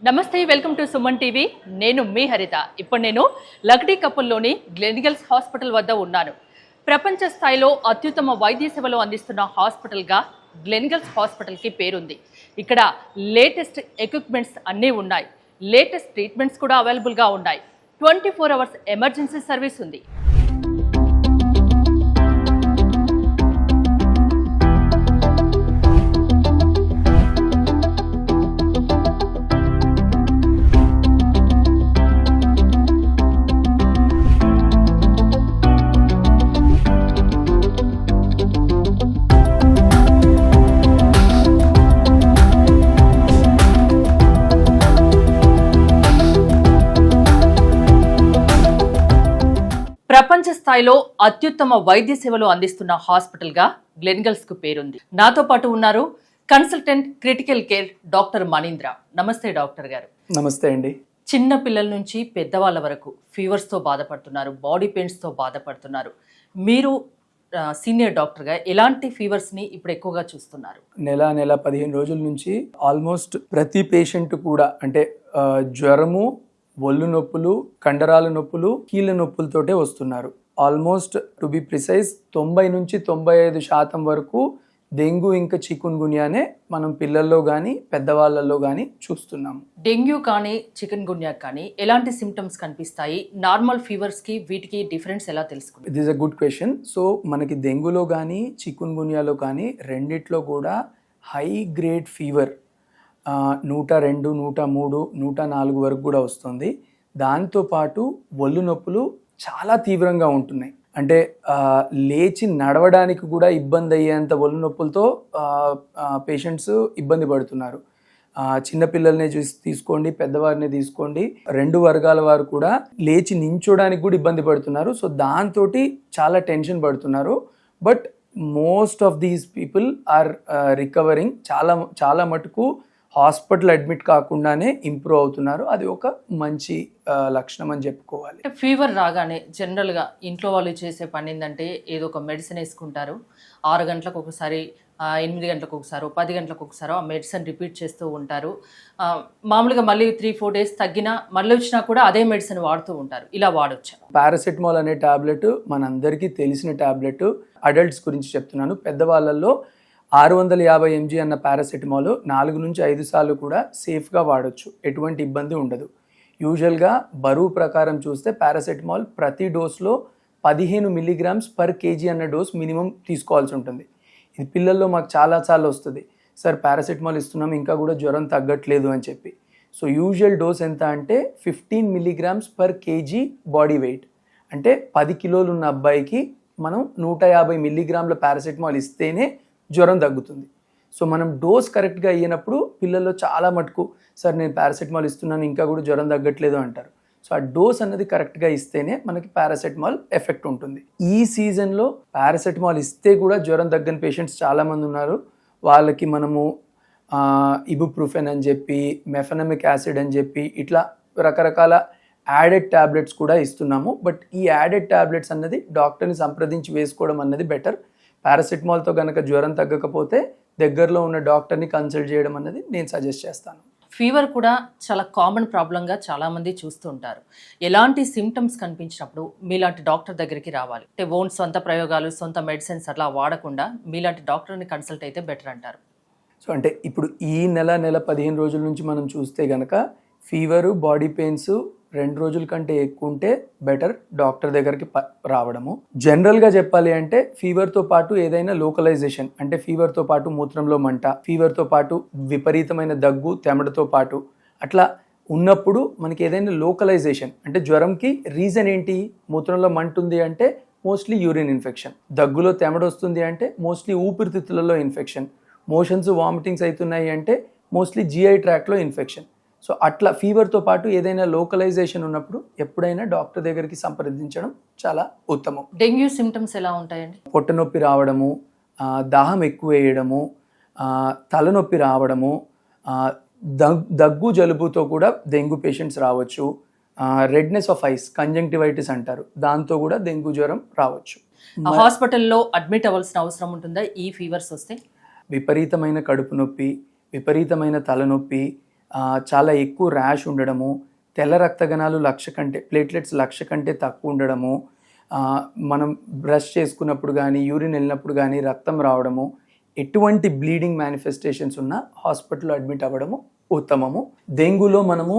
నమస్తే, welcome to Suman TV. నేను మీ హరిత. ఇప్పుడు నేను లక్డీ కపుల్లోని గ్లెన్గల్స్ హాస్పిటల్ వద్ద ఉన్నాను. ప్రపంచ స్థాయిలో అత్యుత్తమ వైద్య సేవలు అందిస్తున్న హాస్పిటల్గా గ్లెన్గల్స్ హాస్పిటల్కి పేరుంది. ఇక్కడ లేటెస్ట్ ఎక్విప్మెంట్స్ అన్నీ ఉన్నాయి. లేటెస్ట్ ట్రీట్మెంట్స్ కూడా అవైలబుల్గా ఉన్నాయి. 24 అవర్స్ ఎమర్జెన్సీ సర్వీస్ ఉంది. ప్రపంచ స్థాయిలో అత్యుత్తమ వైద్య సేవలు అందిస్తున్న హాస్పిటల్గా గ్లెన్గల్స్కు పేరుంది. నాతో పాటు ఉన్నారు consultant critical care doctor Manindra. నమస్తే డాక్టర్ గారు. నమస్తే అండి. చిన్న పిల్లల నుంచి పెద్దవాళ్ళ వరకు ఫీవర్స్తో బాధపడుతున్నారు, బాడీ పెయిన్స్తో బాధపడుతున్నారు. మీరు సీనియర్ డాక్టర్గా ఎలాంటి ఫీవర్స్ని ఇప్పుడు ఎక్కువగా చూస్తున్నారు? నెల 15 రోజుల నుంచి ఆల్మోస్ట్ ప్రతి పేషెంట్ కూడా అంటే జ్వరము, ఒళ్ళు నొప్పులు, కండరాల నొప్పులు, కీళ్ళ నొప్పులతోటే వస్తున్నారు. ఆల్మోస్ట్ టు బి ప్రిసైజ్ 90 నుంచి 95% వరకు డెంగ్యూ ఇంకా చికున్ గున్యానే మనం పిల్లల్లో కానీ పెద్దవాళ్ళల్లో కానీ చూస్తున్నాము. డెంగ్యూ కానీ చికెన్ గున్యా కానీ ఎలాంటి సిమ్టమ్స్ కనిపిస్తాయి? నార్మల్ ఫీవర్స్కి వీటికి డిఫరెన్స్ ఎలా తెలుసుకుంటాం? It is a good question. So మనకి డెంగ్యూలో కానీ చికున్ గున్యాలో కానీ రెండిట్లో కూడా హై గ్రేడ్ ఫీవర్ 102, 103, 104 వరకు కూడా వస్తుంది. దాంతోపాటు ఒళ్ళు నొప్పులు చాలా తీవ్రంగా ఉంటున్నాయి. అంటే లేచి నడవడానికి కూడా ఇబ్బంది అయ్యేంత ఒళ్ళు నొప్పులతో పేషెంట్స్ ఇబ్బంది పడుతున్నారు. చిన్నపిల్లల్ని తీసుకోండి, పెద్దవారిని తీసుకోండి, 2 వర్గాల వారు కూడా లేచి నించోడానికి కూడా ఇబ్బంది పడుతున్నారు. సో దాంతో చాలా టెన్షన్ పడుతున్నారు. But most of these people are recovering. చాలా మటుకు హాస్పిటల్ అడ్మిట్ కాకుండానే ఇంప్రూవ్ అవుతున్నారు. అది ఒక మంచి లక్షణం అని చెప్పుకోవాలి. ఫీవర్ రాగానే జనరల్గా ఇంట్లో వాళ్ళు చేసే పని ఏంటంటే ఏదో ఒక మెడిసిన్ వేసుకుంటారు. 6 గంటలకు ఒకసారి, 8 గంటలకు ఒకసారి, 10 గంటలకు ఒకసారి ఆ మెడిసిన్ రిపీట్ చేస్తూ ఉంటారు. మామూలుగా మళ్ళీ 3-4 డేస్ తగ్గినా మళ్ళీ వచ్చినా కూడా అదే మెడిసిన్ వాడుతూ ఉంటారు. ఇలా వాడొచ్చు. పారాసెటమాల్ అనే టాబ్లెట్ మనందరికీ తెలిసిన టాబ్లెట్. అడల్ట్స్ గురించి చెప్తున్నాను. పెద్దవాళ్ళల్లో 650 mg అన్న పారాసెటమాల్ 4 నుంచి 5 సార్లు కూడా సేఫ్గా వాడచ్చు. ఎటువంటి ఇబ్బంది ఉండదు. యూజువల్గా బరువు ప్రకారం చూస్తే పారాసెటమాల్ ప్రతి డోస్లో 15 mg per kg అన్న డోస్ మినిమం తీసుకోవాల్సి ఉంటుంది. ఇది పిల్లల్లో మాకు చాలా వస్తుంది. సార్ పారాసెటమాల్ ఇస్తున్నాం ఇంకా కూడా జ్వరం తగ్గట్లేదు అని చెప్పి. సో యూజువల్ డోస్ ఎంత అంటే 15 mg per kg body weight. అంటే 10 కిలోలు ఉన్న అబ్బాయికి మనం 150 mg పారాసెటమాల్ ఇస్తేనే జ్వరం తగ్గుతుంది. సో మనం డోస్ కరెక్ట్గా అయ్యినప్పుడు పిల్లల్లో చాలా మటుకు సార్ నేను పారాసెటమాల్ ఇస్తున్నాను ఇంకా కూడా జ్వరం తగ్గట్లేదు అంటారు. సో ఆ డోస్ అన్నది కరెక్ట్గా ఇస్తేనే మనకి పారాసెటమాల్ ఎఫెక్ట్ ఉంటుంది. ఈ సీజన్లో పారాసెటమాల్ ఇస్తే కూడా జ్వరం తగ్గని పేషెంట్స్ చాలామంది ఉన్నారు. వాళ్ళకి మనము ఇబుప్రూఫెన్ అని చెప్పి, మెఫెనమిక్ యాసిడ్ అని చెప్పి ఇట్లా రకరకాల యాడెడ్ ట్యాబ్లెట్స్ కూడా ఇస్తున్నాము. బట్ ఈ యాడెడ్ ట్యాబ్లెట్స్ అన్నది డాక్టర్ని సంప్రదించి వేసుకోవడం అన్నది బెటర్. పారాసెటమాల్తో కనుక జ్వరం తగ్గకపోతే దగ్గరలో ఉన్న డాక్టర్ని కన్సల్ట్ చేయడం అన్నది నేను సజెస్ట్ చేస్తాను. ఫీవర్ కూడా చాలా కామన్ ప్రాబ్లంగా చాలామంది చూస్తూ ఉంటారు. ఎలాంటి సిమ్టమ్స్ కనిపించినప్పుడు మీలాంటి డాక్టర్ దగ్గరికి రావాలి? అంటే ఓన్ సొంత ప్రయోగాలు, సొంత మెడిసిన్స్ అట్లా వాడకుండా మీలాంటి డాక్టర్ని కన్సల్ట్ అయితే బెటర్ అంటారు. సో అంటే ఇప్పుడు ఈ నెల 15 రోజుల నుంచి మనం చూస్తే కనుక ఫీవరు, బాడీ పెయిన్స్ 2 రోజుల కంటే ఎక్కువ ఉంటే బెటర్ డాక్టర్ దగ్గరికి రావడము. జనరల్గా చెప్పాలి అంటే ఫీవర్తో పాటు ఏదైనా లోకలైజేషన్ అంటే ఫీవర్తో పాటు మూత్రంలో మంట, ఫీవర్తో పాటు విపరీతమైన దగ్గు, తెమడతో పాటు అట్లా ఉన్నప్పుడు మనకి ఏదైనా లోకలైజేషన్ అంటే జ్వరంకి రీజన్ ఏంటి? మూత్రంలో మంట ఉంది అంటే మోస్ట్లీ యూరిన్ ఇన్ఫెక్షన్, దగ్గులో తెమడ వస్తుంది అంటే మోస్ట్లీ ఊపిరితిత్తులలో ఇన్ఫెక్షన్, మోషన్స్ వామిటింగ్స్ అవుతున్నాయి అంటే మోస్ట్లీ GI ట్రాక్లో ఇన్ఫెక్షన్. సో అట్లా ఫీవర్తో పాటు ఏదైనా లోకలైజేషన్ ఉన్నప్పుడు ఎప్పుడైనా డాక్టర్ దగ్గరికి సంప్రదించడం చాలా ఉత్తమం. డెంగ్యూ సిమ్టమ్స్ ఎలా ఉంటాయండి? పొట్ట నొప్పి రావడము, దాహం ఎక్కువ వేయడము, తలనొప్పి రావడము, దగ్గు జలుబుతో కూడా డెంగ్యూ పేషెంట్స్ రావచ్చు. రెడ్నెస్ ఆఫ్ ఐస్, కంజంక్టివైటిస్ అంటారు, దాంతో కూడా డెంగ్యూ జ్వరం రావచ్చు. హాస్పిటల్లో అడ్మిట్ అవ్వాల్సిన అవసరం ఉంటుందా ఈ ఫీవర్స్ వస్తే? విపరీతమైన కడుపు నొప్పి, విపరీతమైన తలనొప్పి, చాలా ఎక్కువ ర్యాష్ ఉండడము, తెల్ల రక్త కణాలు 1,00,000 కంటే ప్లేట్లెట్స్ 1,00,000 కంటే తక్కువ ఉండడము, మనం బ్రష్ చేసుకున్నప్పుడు కానీ యూరిన్ వెళ్ళినప్పుడు కానీ రక్తం రావడము, ఎటువంటి బ్లీడింగ్ మేనిఫెస్టేషన్స్ ఉన్నా హాస్పిటల్లో అడ్మిట్ అవ్వడము ఉత్తమము. డెంగ్యూలో మనము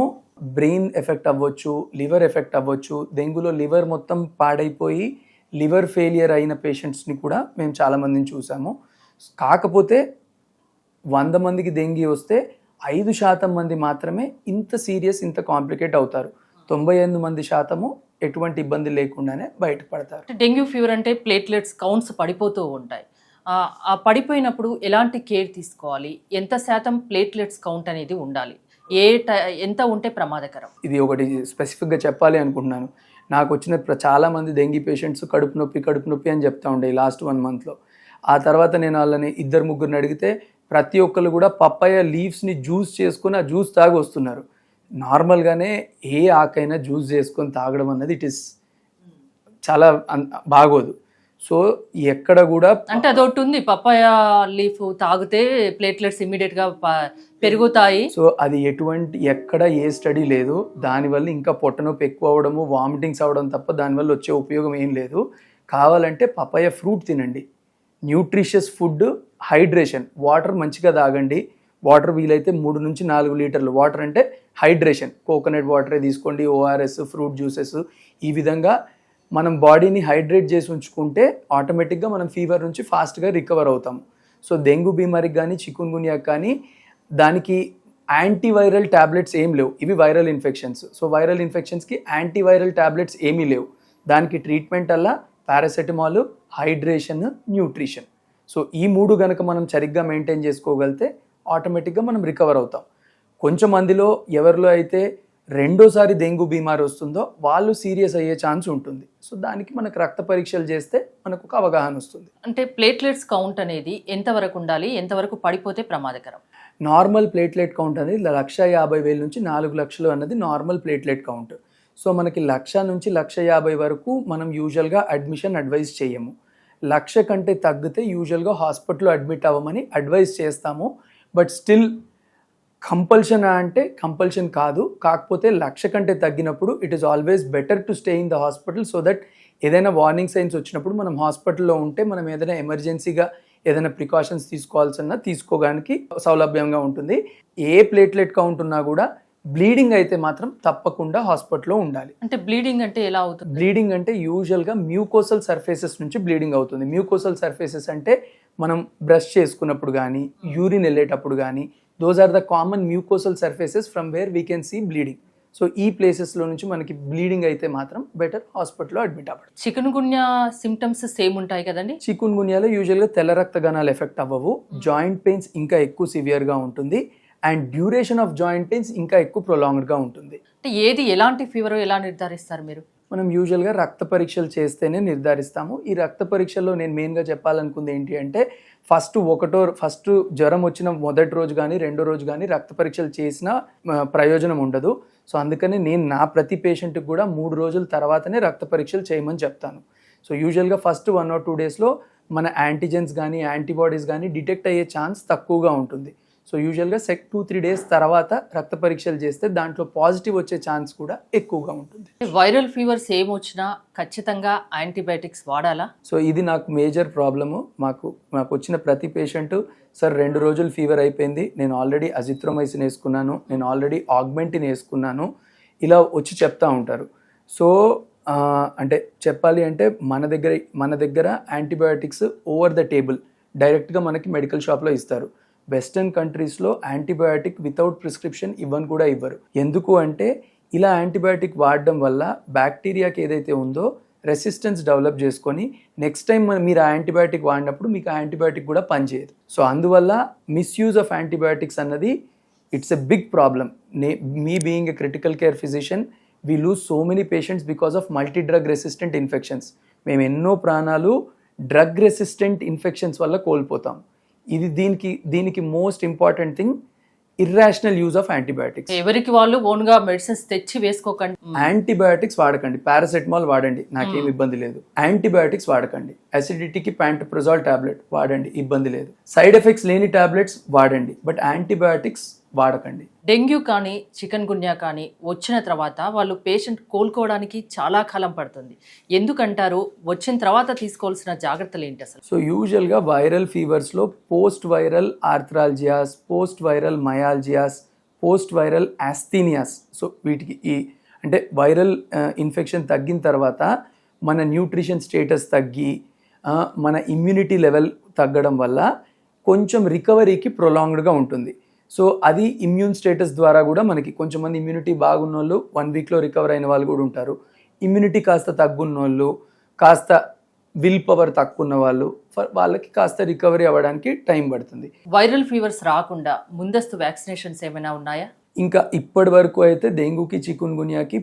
బ్రెయిన్ ఎఫెక్ట్ అవ్వచ్చు, లివర్ ఎఫెక్ట్ అవ్వచ్చు. డెంగ్యూలో లివర్ మొత్తం పాడైపోయి లివర్ ఫెయిలియర్ అయిన పేషెంట్స్ని కూడా మేము చాలామందిని చూసాము. కాకపోతే 100 మందికి డెంగీ వస్తే 5% మంది మాత్రమే ఇంత సీరియస్, ఇంత కాంప్లికేట్ అవుతారు. 98% ఎటువంటి ఇబ్బంది లేకుండానే బయటపడతారు. డెంగ్యూ ఫీవర్ అంటే ప్లేట్లెట్స్ కౌంట్స్ పడిపోతూ ఉంటాయి. ఆ పడిపోయినప్పుడు ఎలాంటి కేర్ తీసుకోవాలి? ఎంత శాతం ప్లేట్లెట్స్ కౌంట్ అనేది ఉండాలి? ఎంత ఉంటే ప్రమాదకరం? ఇది ఒకటి స్పెసిఫిక్గా చెప్పాలి అనుకుంటున్నాను. నాకు వచ్చిన చాలామంది డెంగీ పేషెంట్స్ కడుపు నొప్పి అని చెప్తా ఉండే లాస్ట్ 1 మంత్లో. ఆ తర్వాత నేను వాళ్ళని 2-3 అడిగితే ప్రతి ఒక్కరు కూడా పప్పాయ లీవ్స్ని జ్యూస్ చేసుకొని ఆ జ్యూస్ తాగి వస్తున్నారు. నార్మల్గానే ఏ ఆకైనా జ్యూస్ చేసుకొని తాగడం అన్నది ఇట్ ఈస్ చాలా బాగోదు. సో ఎక్కడ కూడా అంటే అదొకటి ఉంది, పప్పాయ లీఫ్ తాగితే ప్లేట్లెట్స్ ఇమ్మీడియట్గా పెరుగుతాయి. సో అది ఎక్కడ ఏ స్టడీ లేదు. దానివల్ల ఇంకా పొట్ట నొప్పి ఎక్కువ అవ్వడము, వామిటింగ్స్ అవ్వడం తప్ప దానివల్ల వచ్చే ఉపయోగం ఏం లేదు. కావాలంటే పప్పాయ ఫ్రూట్ తినండి, న్యూట్రిషియస్ ఫుడ్, హైడ్రేషన్, వాటర్ మంచిగా తాగండి. వాటర్ వీలైతే 3 నుంచి 4 లీటర్లు. వాటర్ అంటే హైడ్రేషన్, కోకోనట్ వాటరే తీసుకోండి, ఓఆర్ఎస్, ఫ్రూట్ జ్యూసెస్. ఈ విధంగా మనం బాడీని హైడ్రేట్ చేసి ఉంచుకుంటే ఆటోమేటిక్గా మనం ఫీవర్ నుంచి ఫాస్ట్గా రికవర్ అవుతాము. సో డెంగ్యూ బీమారికి కానీ చికున్ గున్యాకి కానీ దానికి యాంటీవైరల్ ట్యాబ్లెట్స్ ఏం లేవు. ఇవి వైరల్ ఇన్ఫెక్షన్స్. సో వైరల్ ఇన్ఫెక్షన్స్కి యాంటీవైరల్ ట్యాబ్లెట్స్ ఏమీ లేవు. దానికి ట్రీట్మెంట్ అలా పారాసెటమాల్, హైడ్రేషన్, న్యూట్రిషన్. సో ఈ 3 కనుక మనం సరిగ్గా మెయింటైన్ చేసుకోగలిగితే ఆటోమేటిక్గా మనం రికవర్ అవుతాం. కొంచెం మందిలో ఎవరిలో అయితే రెండోసారి డెంగ్యూ బీమారి వస్తుందో వాళ్ళు సీరియస్ అయ్యే ఛాన్స్ ఉంటుంది. సో దానికి మనకు రక్త పరీక్షలు చేస్తే మనకు ఒక అవగాహన వస్తుంది. అంటే ప్లేట్లెట్స్ కౌంట్ అనేది ఎంతవరకు ఉండాలి, ఎంతవరకు పడిపోతే ప్రమాదకరం? నార్మల్ ప్లేట్లెట్ కౌంట్ అనేది 1,50,000 నుంచి 4 లక్షలు అన్నది నార్మల్ ప్లేట్లెట్ కౌంట్. సో మనకి 1,00,000 నుంచి 1,50,000 వరకు మనం యూజువల్గా అడ్మిషన్ అడ్వైజ్ చేయము. 1,00,000 కంటే తగ్గితే యూజువల్గా హాస్పిటల్లో అడ్మిట్ అవ్వమని అడ్వైజ్ చేస్తాము. బట్ స్టిల్ కంపల్షన్ అంటే కంపల్షన్ కాదు. కాకపోతే 1,00,000 కంటే తగ్గినప్పుడు it is always better to stay in the hospital. So that ఏదైనా వార్నింగ్ సైన్స్ వచ్చినప్పుడు మనం హాస్పిటల్లో ఉంటే మనం ఏదైనా ఎమర్జెన్సీగా ఏదైనా ప్రికాషన్స్ తీసుకోవాల్సిన తీసుకోవడానికి సౌలభ్యంగా ఉంటుంది. ఏ ప్లేట్లెట్ కౌంట్ ఉన్నా కూడా బ్లీడింగ్ అయితే మాత్రం తప్పకుండా హాస్పిటల్లో ఉండాలి. అంటే బ్లీడింగ్ అంటే ఎలా అవుతుంది? బ్లీడింగ్ అంటే యూజువల్గా మ్యూకోసల్ సర్ఫేసెస్ నుంచి బ్లీడింగ్ అవుతుంది. మ్యూకోసల్ సర్ఫేసెస్ అంటే మనం బ్రష్ చేసుకున్నప్పుడు కానీ యూరిన్ వెళ్ళేటప్పుడు కానీ those are the common mucosal surfaces from where we can see bleeding. So ఈ ప్లేసెస్లో నుంచి మనకి బ్లీడింగ్ అయితే మాత్రం బెటర్ హాస్పిటల్లో అడ్మిట్ అవ్వడం. చికున్ గున్యా సిమ్టమ్స్ సేమ్ ఉంటాయి కదండి? చికున్ గున్యాలో యూజువల్గా తెల్ల రక్త కణాలు ఎఫెక్ట్ అవ్వవు. జాయింట్ పెయిన్స్ ఇంకా ఎక్కువ సివియర్గా ఉంటుంది and duration of joint pains ఇంకా ఎక్కువ ప్రొలాంగ్డ్గా ఉంటుంది. అంటే ఏది ఎలాంటి ఫీవర్ ఎలా నిర్ధారిస్తారు మీరు? మనం యూజువల్గా రక్త పరీక్షలు చేస్తేనే నిర్ధారిస్తాము. ఈ రక్త పరీక్షల్లో నేను మెయిన్గా చెప్పాలనుకుంది ఏంటి అంటే ఫస్ట్ జ్వరం వచ్చిన మొదటి రోజు కానీ రెండో రోజు కానీ రక్త పరీక్షలు చేసిన ప్రయోజనం ఉండదు. సో అందుకని నేను నా ప్రతి పేషెంట్కి కూడా 3 రోజుల తర్వాతనే రక్త పరీక్షలు చేయమని చెప్తాను. సో యూజువల్గా ఫస్ట్ 1 or 2 డేస్లో మన యాంటీజెన్స్ కానీ యాంటీబాడీస్ కానీ డిటెక్ట్ అయ్యే ఛాన్స్ తక్కువగా ఉంటుంది. సో యూజువల్గా 2-3 డేస్ తర్వాత రక్త పరీక్షలు చేస్తే దాంట్లో పాజిటివ్ వచ్చే ఛాన్స్ కూడా ఎక్కువగా ఉంటుంది. వైరల్ ఫీవర్స్ ఏమొచ్చినా ఖచ్చితంగా యాంటీబయాటిక్స్ వాడాలా? సో ఇది నాకు మేజర్ ప్రాబ్లము. మాకు వచ్చిన ప్రతి పేషెంట్ సార్ 2 రోజులు ఫీవర్ అయిపోయింది, నేను ఆల్రెడీ అజిత్రోమైసిన్ వేసుకున్నాను, నేను ఆల్రెడీ ఆగ్మెంటిన్ వేసుకున్నాను, ఇలా వచ్చి చెప్తా ఉంటారు. సో అంటే చెప్పాలి అంటే మన దగ్గర యాంటీబయాటిక్స్ ఓవర్ ద టేబుల్ డైరెక్ట్గా మనకి మెడికల్ షాప్లో ఇస్తారు. వెస్టర్న్ కంట్రీస్లో యాంటీబయాటిక్ వితౌట్ ప్రిస్క్రిప్షన్ కూడా ఇవ్వరు. ఎందుకు అంటే ఇలా యాంటీబయాటిక్ వాడడం వల్ల బ్యాక్టీరియాకి ఏదైతే ఉందో రెసిస్టెన్స్ డెవలప్ చేసుకొని నెక్స్ట్ టైం మీరు ఆ యాంటీబయాటిక్ వాడినప్పుడు మీకు ఆ యాంటీబయాటిక్ కూడా పనిచేయదు. సో అందువల్ల మిస్యూజ్ ఆఫ్ యాంటీబయాటిక్స్ అన్నది it's a big problem. Me being a critical care physician we lose so many patients because of multi drug resistant infections. మేము ఎన్నో ప్రాణాలు డ్రగ్ రెసిస్టెంట్ ఇన్ఫెక్షన్స్ వల్ల కోల్పోతాం. ఇది దీనికి most important thing irrational use of antibiotics. ఎవరికి వాళ్ళు ఓన్గా మెడిసిన్స్ తెచ్చి వేసుకోకండి. యాంటీబయాటిక్స్ వాడకండి. పారాసెటమాల్ వాడండి, నాకేం ఇబ్బంది లేదు. యాంటీబయాటిక్స్ వాడకండి. అసిడిటీకి ప్యాంటోప్రజోల్ టాబ్లెట్ వాడండి, ఇబ్బంది లేదు. సైడ్ ఎఫెక్ట్స్ లేని టాబ్లెట్స్ వాడండి. బట్ యాంటీబయాటిక్స్ వాడకండి. డెంగ్యూ కానీ చికెన్ గున్యా కానీ వచ్చిన తర్వాత వాళ్ళు పేషెంట్ కోలుకోవడానికి చాలా కాలం పడుతుంది. ఎందుకంటారు? వచ్చిన తర్వాత తీసుకోవాల్సిన జాగ్రత్తలు ఏంటి అసలు? సో యూజువల్గా వైరల్ ఫీవర్స్లో post viral arthralgias, post viral myalgias, post viral asthenias, so వీటికి అంటే వైరల్ ఇన్ఫెక్షన్ తగ్గిన తర్వాత మన న్యూట్రిషన్ స్టేటస్ తగ్గి మన ఇమ్యూనిటీ లెవెల్ తగ్గడం వల్ల కొంచెం రికవరీకి ప్రొలాంగ్డ్గా ఉంటుంది. సో అది ఇమ్యూన్ స్టేటస్ ద్వారా కూడా మనకి కొంచెం మంది ఇమ్యూనిటీ బాగున్న వాళ్ళు 1 వీక్లో రికవర్ అయిన వాళ్ళు కూడా ఉంటారు. ఇమ్యూనిటీ కాస్త తగ్గున్న వాళ్ళు, కాస్త విల్ పవర్ తక్కువ ఉన్న వాళ్ళకి కాస్త రికవరీ అవ్వడానికి టైం పడుతుంది. వైరల్ ఫీవర్స్ రాకుండా ముందస్తు వ్యాక్సినేషన్స్ ఏమైనా ఉన్నాయా? ఇంకా ఇప్పటి వరకు అయితే డెంగ్యూకి, చికున్ గున్యాకి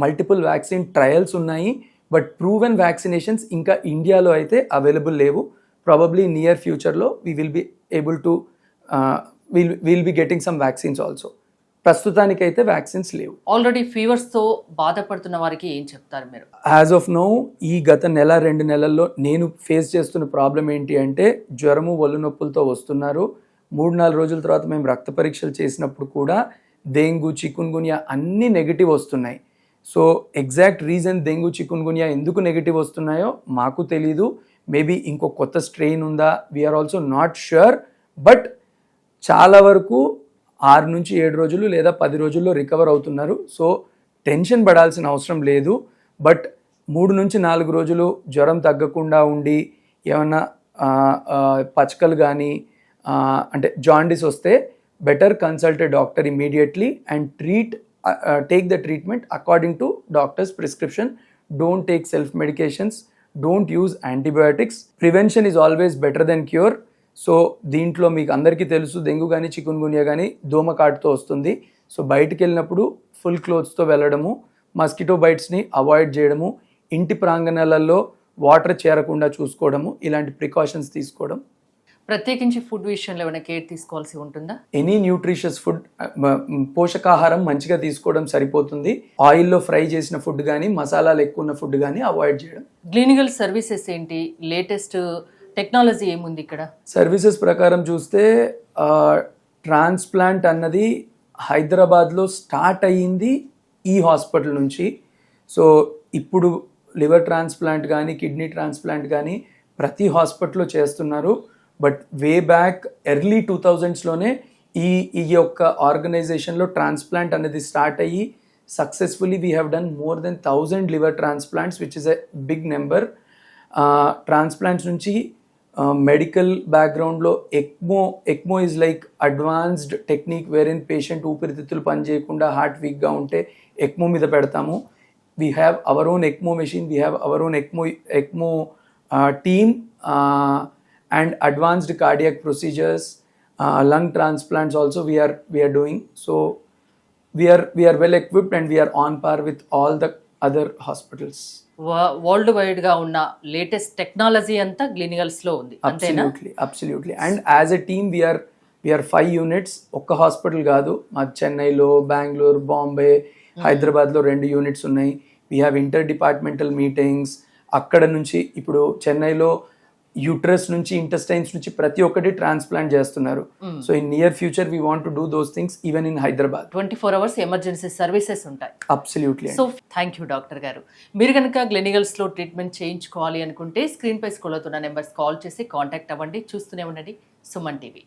మల్టిపుల్ వ్యాక్సిన్ ట్రయల్స్ ఉన్నాయి. బట్ ప్రూవెన్ వ్యాక్సినేషన్స్ ఇంకా ఇండియాలో అయితే అవైలబుల్ లేవు. ప్రాబబ్లీ నియర్ ఫ్యూచర్లో we will be able to will be getting some vaccines also. ప్రస్తుతానికైతే వ్యాక్సిన్స్ లేవు. ఆల్రెడీ ఫీవర్స్తో బాధపడుతున్న వారికి ఏం చెప్తారు మీరు? యాజ్ ఆఫ్ నౌ ఈ గత 1-2 నెలల్లో నేను ఫేస్ చేస్తున్న ప్రాబ్లం ఏంటి అంటే జ్వరము, ఒళ్ళు నొప్పులతో వస్తున్నారు. 3-4 రోజుల తర్వాత మేము రక్త పరీక్షలు చేసినప్పుడు కూడా డెంగ్యూ, చికున్ గున్యా అన్నీ నెగిటివ్ వస్తున్నాయి. సో ఎగ్జాక్ట్ రీజన్ డెంగ్యూ, చికున్ గున్యా ఎందుకు నెగిటివ్ వస్తున్నాయో మాకు తెలీదు. మేబీ ఇంకో కొత్త స్ట్రెయిన్ ఉందా, we are also not sure. But చాలా వరకు 6-7 రోజులు లేదా 10 రోజుల్లో రికవర్ అవుతున్నారు. సో టెన్షన్ పడాల్సిన అవసరం లేదు. బట్ 3-4 రోజులు జ్వరం తగ్గకుండా ఉండి ఏమన్నా పచ్చకలు కానీ అంటే జాండీస్ వస్తే better consult a doctor immediately and take the treatment according to doctor's prescription. Don't take self medications, don't use antibiotics. Prevention is always better than cure. So దీంట్లో మీకు అందరికీ తెలుసు డెంగ్యూ కానీ చికున్ గున్యా కానీ దోమకాటుతో వస్తుంది. సో బయటికి వెళ్ళినప్పుడు ఫుల్ క్లోత్స్తో వెళ్ళడము, మస్కిటో బైట్స్ని అవాయిడ్ చేయడము, ఇంటి ప్రాంగణాలలో వాటర్ చేరకుండా చూసుకోవడము, ఇలాంటి ప్రికాషన్స్ తీసుకోవడం. ప్రత్యేకించి ఫుడ్ విషయంలో ఏమైనా కేర్ తీసుకోవాల్సి ఉంటుందా? ఎనీ న్యూట్రిషియస్ ఫుడ్, పోషకాహారం మంచిగా తీసుకోవడం సరిపోతుంది. ఆయిల్లో ఫ్రై చేసిన ఫుడ్ కానీ, మసాలాలు ఎక్కువ ఉన్న ఫుడ్ కానీ అవాయిడ్ చేయడం. క్లినికల్ సర్వీసెస్ ఏంటి? లేటెస్ట్ టెక్నాలజీ ఏముంది ఇక్కడ? సర్వీసెస్ ప్రకారం చూస్తే ట్రాన్స్ప్లాంట్ అన్నది హైదరాబాద్లో స్టార్ట్ అయ్యింది ఈ హాస్పిటల్ నుంచి. సో ఇప్పుడు లివర్ ట్రాన్స్ప్లాంట్ కానీ, కిడ్నీ ట్రాన్స్ప్లాంట్ కానీ ప్రతి హాస్పిటల్లో చేస్తున్నారు. బట్ వే బ్యాక్ ఎర్లీ 2000స్లోనే ఈ యొక్క ఆర్గనైజేషన్లో ట్రాన్స్ప్లాంట్ అనేది స్టార్ట్ అయ్యి successfully we have done more than 1000 liver transplants, which is a big number. Transplants నుంచి మెడికల్ బ్యాక్గ్రౌండ్లో ECMO is like advanced technique where patient ఊపిరితిత్తులు పనిచేయకుండా హార్ట్ వీక్గా ఉంటే ఎక్మో మీద పెడతాము. We have our own ECMO machine, we have our own ECMO team and advanced cardiac procedures, lung transplants also we are doing. So we are well equipped and we are on par with all the other hospitals. World wide గా ఉన్న latest technology అంతా clinicals లో ఉంది, అంతేనా? Absolutely. And as a team we are 5 units. ఒక్క hospital కాదు, మా చెన్నైలో, బెంగళూరు, బాంబే, హైదరాబాద్లో 2 యూనిట్స్ ఉన్నాయి. We have inter departmental meetings. అక్కడ నుంచి ఇప్పుడు చెన్నైలో యూట్రస్ నుంచి, ఇంటెస్టైన్స్ నుంచి ప్రతి ఒక్కటి ట్రాన్స్ప్లాంట్ చేస్తున్నారు. So in near future we want to do those things even in Hyderabad. 24 hours emergency services ఉంటాయి. Absolutely. So thank you doctor గారు. మీరు కనుక క్లినికల్స్ లో ట్రీట్మెంట్ చేయించుకోవాలి అనుకుంటే స్క్రీన్ పై స్క్రోల్ అవుతున్న నెంబర్స్ కాల్ చేసి కాంటాక్ట్ అవ్వండి. చూస్తూనే ఉండండి సుమన్ టీవీ.